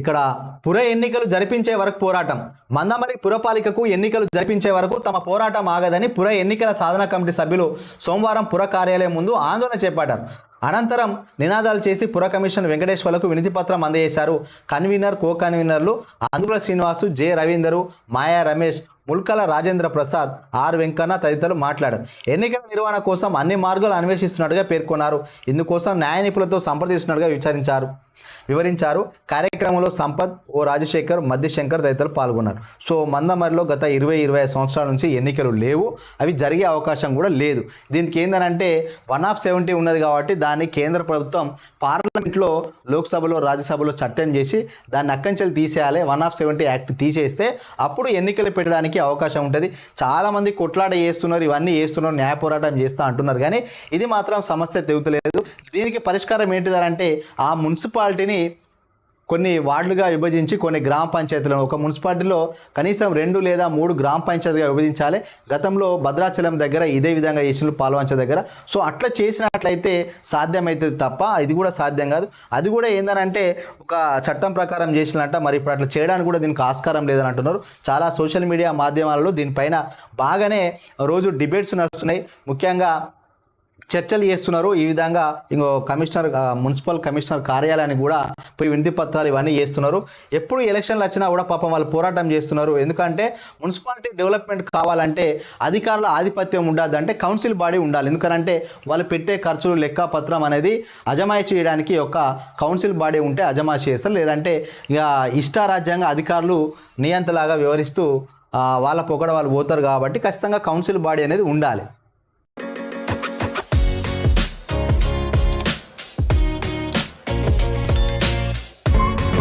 ఇక్కడ పుర ఎన్నికలు జరిపించే వరకు పోరాటం. మందమరి పురపాలికకు ఎన్నికలు జరిపించే వరకు తమ పోరాటం ఆగదని పుర ఎన్నికల సాధన కమిటీ సభ్యులు సోమవారం పుర కార్యాలయం ముందు ఆందోళన చేపట్టారు. అనంతరం నినాదాలు చేసి పుర కమిషనర్ వెంకటేశ్వర్లకు వినతి పత్రం అందజేశారు. కన్వీనర్, కో కన్వీనర్లు అందుల శ్రీనివాసు, జె రవీందరు, మాయా రమేష్, ముల్కల రాజేంద్ర ప్రసాద్, ఆర్ వెంకన్న తదితరులు మాట్లాడారు. ఎన్నికల నిర్వహణ కోసం అన్ని మార్గాలు అన్వేషిస్తున్నట్టుగా పేర్కొన్నారు. ఇందుకోసం న్యాయ నిపుణులతో సంప్రదిస్తున్నట్టుగా వివరించారు. కార్యక్రమంలో సంపత్, ఓ రాజశేఖర్, మధ్యశంకర్ తదితరులు పాల్గొన్నారు. సో మందమరిలో గత 20-25 సంవత్సరాల నుంచి ఎన్నికలు లేవు, అవి జరిగే అవకాశం కూడా లేదు. దీనికి ఏంటంటే 1/70 ఉన్నది కాబట్టి దాన్ని కేంద్ర ప్రభుత్వం పార్లమెంట్లో, లోక్సభలో, రాజ్యసభలో చట్టం చేసి దాన్ని అక్కంచెలు తీసేయాలి. 1/70 యాక్ట్ తీసేస్తే అప్పుడు ఎన్నికలు పెట్టడానికి అవకాశం ఉంటుంది. చాలామంది కొట్లాట చేస్తున్నారు, ఇవన్నీ చేస్తున్నారు, న్యాయ పోరాటం చేస్తా అంటున్నారు, కానీ ఇది మాత్రం సమస్య తెగుతలేదు. దీనికి పరిష్కారం ఏంటిదంటే ఆ మున్సిపాలిటీని కొన్ని వార్డులుగా విభజించి కొన్ని గ్రామ పంచాయతీలను, ఒక మున్సిపాలిటీలో కనీసం 2 లేదా 3 గ్రామ పంచాయతీగా విభజించాలి. గతంలో భద్రాచలం దగ్గర ఇదే విధంగా చేసిన పాల్వంచ దగ్గర. సో అట్లా చేసినట్లయితే సాధ్యమవుతుంది తప్ప ఇది కూడా సాధ్యం కాదు. అది కూడా ఏందనంటే ఒక చట్టం ప్రకారం చేసినట్ట, మరి ఇప్పుడు అట్లా చేయడానికి కూడా దీనికి ఆస్కారం లేదని అంటున్నారు. చాలా సోషల్ మీడియా మాధ్యమాలలో దీనిపైన బాగానే రోజు డిబేట్స్ నడుస్తున్నాయి, ముఖ్యంగా చర్చలు చేస్తున్నారు. ఈ విధంగా ఇంకో కమిషనర్, మున్సిపల్ కమిషనర్ కార్యాలయానికి కూడా పోయి వినతి పత్రాలు ఇవన్నీ చేస్తున్నారు. ఎప్పుడు ఎలక్షన్లు వచ్చినా కూడా పాపం వాళ్ళు పోరాటం చేస్తున్నారు. ఎందుకంటే మున్సిపాలిటీ డెవలప్మెంట్ కావాలంటే అధికారుల ఆధిపత్యం ఉండదంటే కౌన్సిల్ బాడీ ఉండాలి. ఎందుకంటే వాళ్ళు పెట్టే ఖర్చులు లెక్క పత్రం అనేది అజమాయిషీ చేయడానికి ఒక కౌన్సిల్ బాడీ ఉంటే అజమాయిషీ చేస్తారు. లేదంటే ఇక ఇష్టారాజ్యంగా అధికారులు నియంతలాగా వ్యవహరిస్తూ వాళ్ళ పొగడ వాళ్ళు పోతారు. కాబట్టి ఖచ్చితంగా కౌన్సిల్ బాడీ అనేది ఉండాలి.